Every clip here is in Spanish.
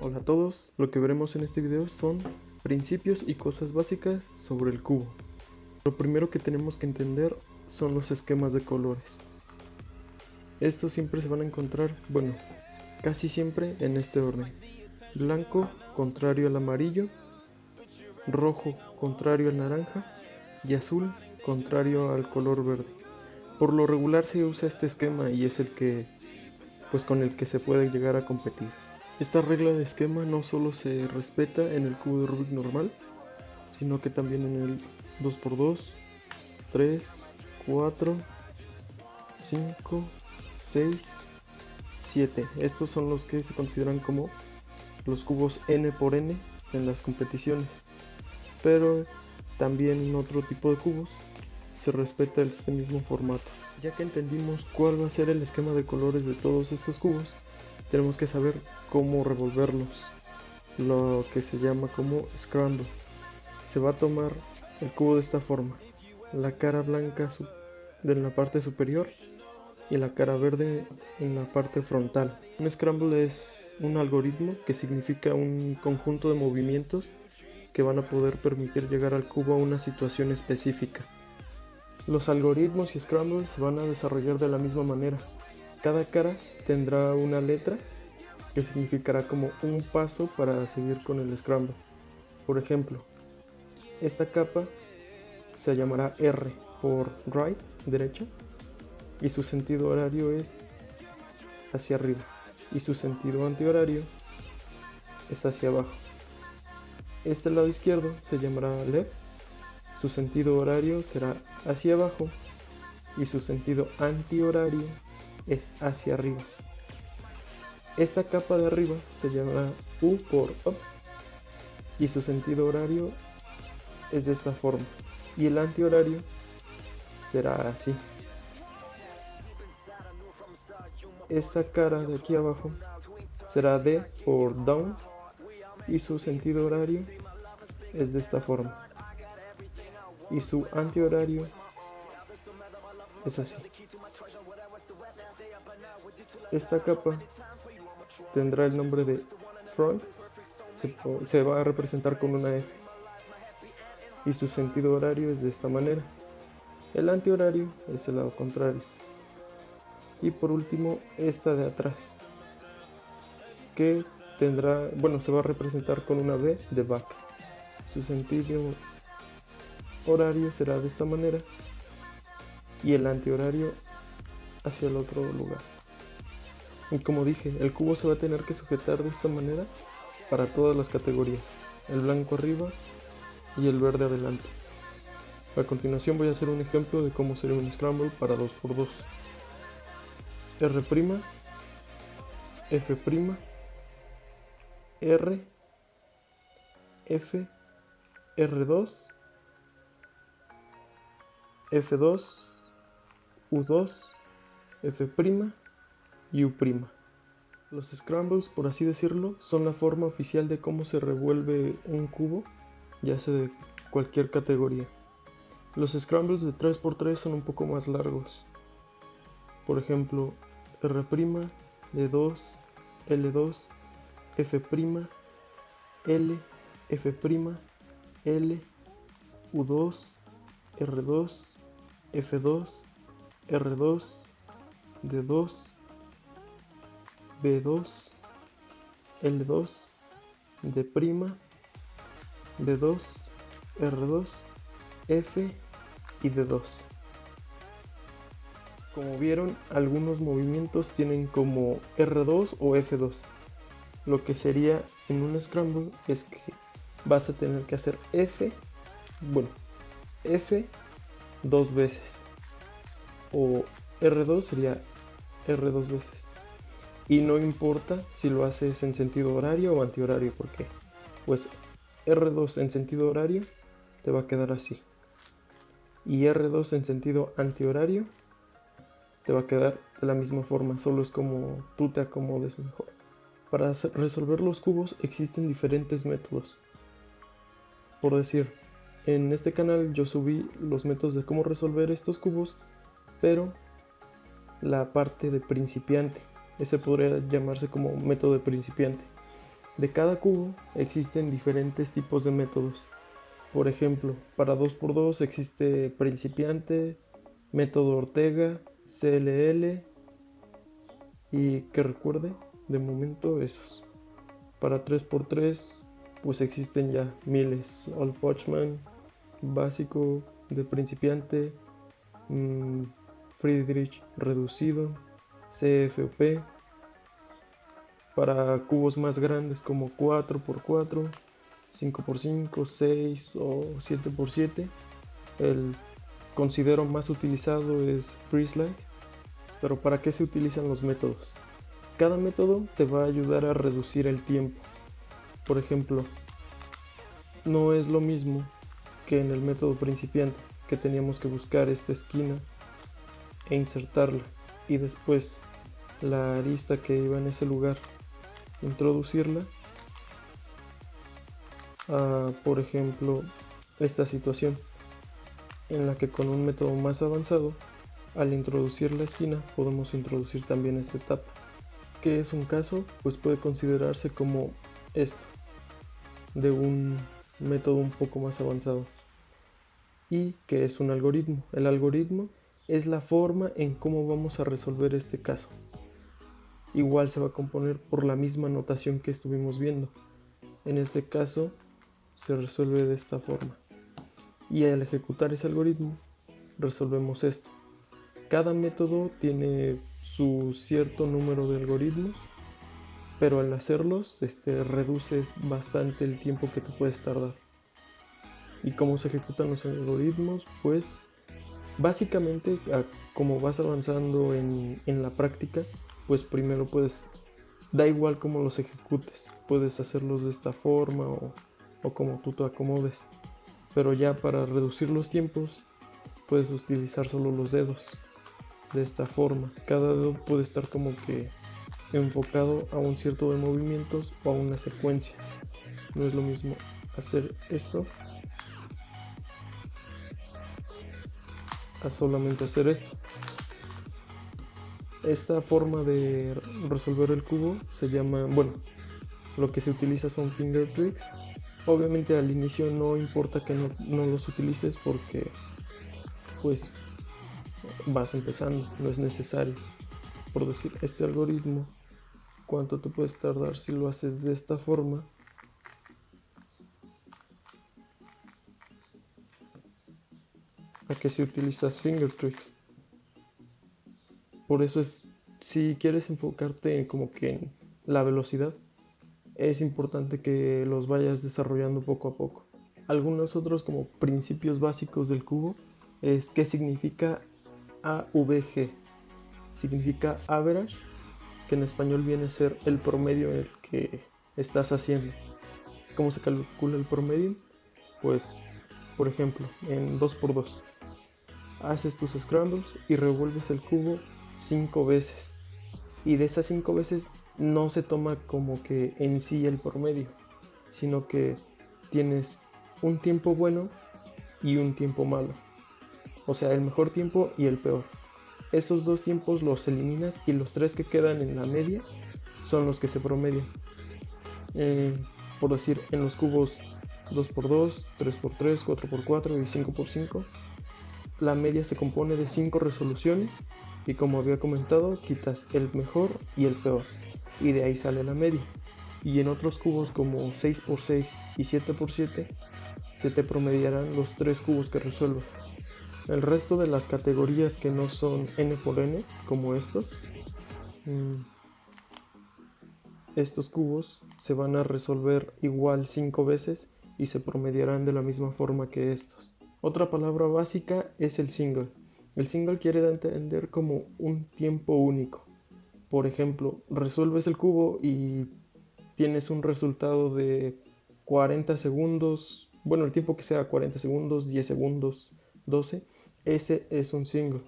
Hola a todos, lo que veremos en este video son principios y cosas básicas sobre el cubo. Lo primero que tenemos que entender son los esquemas de colores. Estos siempre se van a encontrar, bueno, casi siempre en este orden. Blanco contrario al amarillo, rojo contrario al naranja y azul contrario al color verde. Por lo regular se usa este esquema y es el que, con el que se puede llegar a competir. Esta regla de esquema no solo se respeta en el cubo de Rubik normal, sino que también en el 2x2, 3, 4, 5, 6, 7. Estos son los que se consideran como los cubos n por n en las competiciones. Pero también en otro tipo de cubos se respeta este mismo formato. Ya que entendimos cuál va a ser el esquema de colores de todos estos cubos, tenemos que saber cómo revolverlos, lo que se llama como scramble. Se va a tomar el cubo de esta forma: la cara blanca en la parte superior y la cara verde en la parte frontal. Un scramble es un algoritmo que significa un conjunto de movimientos que van a poder permitir llegar al cubo a una situación específica. Los algoritmos y scrambles se van a desarrollar de la misma manera. Cada cara tendrá una letra que significará como un paso para seguir con el scramble. Por ejemplo, esta capa se llamará R por right, derecha, y su sentido horario es hacia arriba, y su sentido antihorario es hacia abajo. Este lado izquierdo se llamará left, su sentido horario será hacia abajo y su sentido antihorario es hacia arriba. Esta capa de arriba se llamará U por up y su sentido horario es de esta forma, y el antihorario será así. Esta cara de aquí abajo será D por down y su sentido horario es de esta forma, y su antihorario es así. Esta capa tendrá el nombre de front, se va a representar con una F, y su sentido horario es de esta manera. El antihorario es el lado contrario. Y por último, esta de atrás, que tendrá, se va a representar con una B de back. Su sentido horario será de esta manera y el antihorario hacia el otro lugar. Y como dije, el cubo se va a tener que sujetar de esta manera para todas las categorías: el blanco arriba y el verde adelante. A continuación voy a hacer un ejemplo de cómo sería un scramble para 2x2. R', F', R, F, R2, F2, U2, F' y U'. Los scrambles, por así decirlo, son la forma oficial de cómo se revuelve un cubo, ya sea de cualquier categoría. Los scrambles de 3x3 son un poco más largos. Por ejemplo, R', D2, L2, F', L, F', L, U2, R2, F2, R2, D2, B2, L2, D', D2, R2, F y D2. Como vieron, algunos movimientos tienen como R2 o F2. Lo que sería en un scramble es que vas a tener que hacer F dos veces, o R2 sería R dos veces, y no importa si lo haces en sentido horario o antihorario, porque pues R2 en sentido horario te va a quedar así, y R2 en sentido antihorario te va a quedar de la misma forma, solo es como tú te acomodes mejor. Para resolver los cubos existen diferentes métodos. Por decir, en este canal yo subí los métodos de cómo resolver estos cubos, pero la parte de principiante, ese podría llamarse como método de principiante. De cada cubo existen diferentes tipos de métodos. Por ejemplo, para 2x2 existe principiante, método Ortega, CLL y que recuerde, de momento esos. Para 3x3 pues existen ya miles, All Pachman, básico, de principiante, Friedrich reducido, CFOP. Para cubos más grandes como 4x4, 5x5, 6 o 7x7, el considero más utilizado es FreeSlide. Pero ¿para qué se utilizan los métodos? Cada método te va a ayudar a reducir el tiempo. Por ejemplo, no es lo mismo que en el método principiante, que teníamos que buscar esta esquina e insertarla, y después la arista que iba en ese lugar, introducirla a, por ejemplo, esta situación en la que con un método más avanzado, al introducir la esquina podemos introducir también esta etapa. ¿Qué es un caso? Pues puede considerarse como esto, de un método un poco más avanzado. ¿Y qué es un algoritmo? El algoritmo es la forma en cómo vamos a resolver este caso. Igual se va a componer por la misma notación que estuvimos viendo. En este caso se resuelve de esta forma. Y al ejecutar ese algoritmo resolvemos esto. Cada método tiene su cierto número de algoritmos, pero al hacerlos reduces bastante el tiempo que te puedes tardar. ¿Y cómo se ejecutan los algoritmos? Pues básicamente como vas avanzando en la práctica, pues primero da igual cómo los ejecutes, puedes hacerlos de esta forma o como tú te acomodes, pero ya para reducir los tiempos puedes utilizar solo los dedos de esta forma. Cada dedo puede estar como que enfocado a un cierto de movimientos o a una secuencia. No es lo mismo hacer esto a solamente hacer esto. Esta forma de resolver el cubo se llama, bueno, lo que se utiliza son finger tricks. Obviamente al inicio no importa que no los utilices porque pues vas empezando, no es necesario. Por decir, este algoritmo, ¿cuánto te puedes tardar si lo haces de esta forma? ¿A qué se utiliza finger tricks? Por eso si quieres enfocarte como que en la velocidad, es importante que los vayas desarrollando poco a poco. Algunos otros como principios básicos del cubo es qué significa AVG. Significa average, que en español viene a ser el promedio en el que estás haciendo. ¿Cómo se calcula el promedio? Pues, por ejemplo, en 2x2 haces tus scrambles y revuelves el cubo 5 veces, y de esas 5 veces no se toma como que en sí el promedio, sino que tienes un tiempo bueno y un tiempo malo, o sea, el mejor tiempo y el peor. Esos dos tiempos los eliminas y los tres que quedan en la media son los que se promedian. Por decir, en los cubos 2x2, 3x3, 4x4 y 5x5, la media se compone de 5 resoluciones y, como había comentado, quitas el mejor y el peor y de ahí sale la media. Y en otros cubos como 6x6 y 7x7 se te promediarán los 3 cubos que resuelvas. El resto de las categorías que no son n×n, como estos cubos se van a resolver igual 5 veces y se promediarán de la misma forma que estos. Otra palabra básica es el single. El single quiere dar a entender como un tiempo único. Por ejemplo, resuelves el cubo y tienes un resultado de 40 segundos, bueno, el tiempo que sea, 40 segundos, 10 segundos, 12, ese es un single.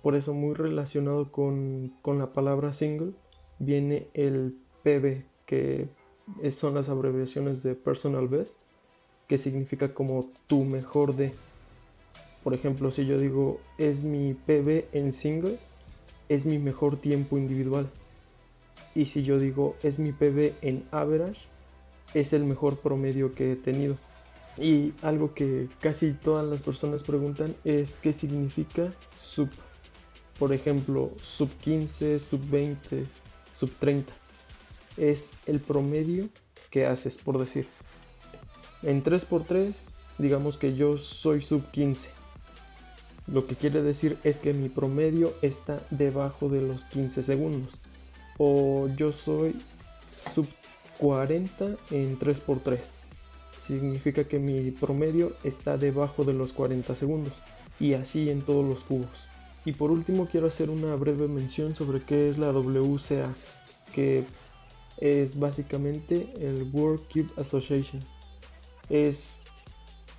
Por eso, muy relacionado con la palabra single, viene el PB, que son las abreviaciones de personal best, que significa como tu mejor de. Por ejemplo, si yo digo es mi PB en single, es mi mejor tiempo individual. Y si yo digo es mi PB en average, es el mejor promedio que he tenido. Y algo que casi todas las personas preguntan es qué significa sub. Por ejemplo, sub 15, sub 20, sub 30. Es el promedio que haces, por decir. En 3x3, digamos que yo soy sub 15. Lo que quiere decir es que mi promedio está debajo de los 15 segundos. O yo soy sub 40 en 3x3. Significa que mi promedio está debajo de los 40 segundos. Y así en todos los cubos. Y por último quiero hacer una breve mención sobre qué es la WCA, que es básicamente el World Cube Association. Es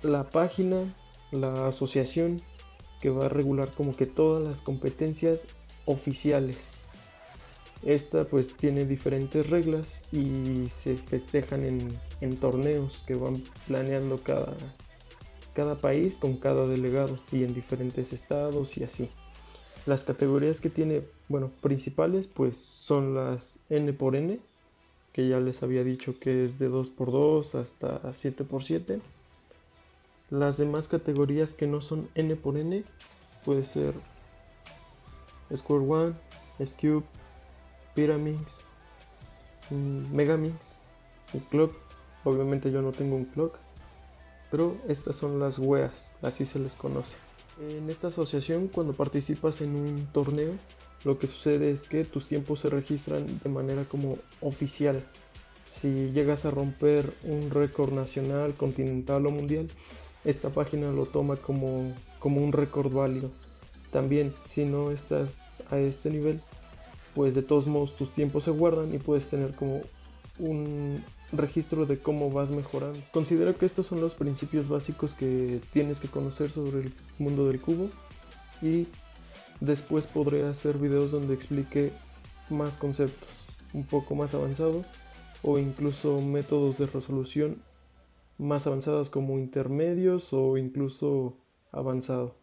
la página, la asociación que va a regular como que todas las competencias oficiales. Esta pues tiene diferentes reglas y se festejan en torneos que van planeando cada país con cada delegado y en diferentes estados y así. Las categorías que tiene, bueno, principales pues son las N por N, que ya les había dicho que es de 2x2 hasta 7x7. Las demás categorías que no son N por N puede ser Square One, S-Cube, Pyraminx, Megamix y Clock. Obviamente yo no tengo un Clock, pero estas son las WEAs, así se les conoce. En esta asociación, cuando participas en un torneo, lo que sucede es que tus tiempos se registran de manera como oficial. Si llegas a romper un récord nacional, continental o mundial, esta página lo toma como un récord válido. También, si no estás a este nivel, pues de todos modos tus tiempos se guardan y puedes tener como un registro de cómo vas mejorando. Considero que estos son los principios básicos que tienes que conocer sobre el mundo del cubo, y después podré hacer videos donde explique más conceptos un poco más avanzados o incluso métodos de resolución más avanzados como intermedios o incluso avanzado.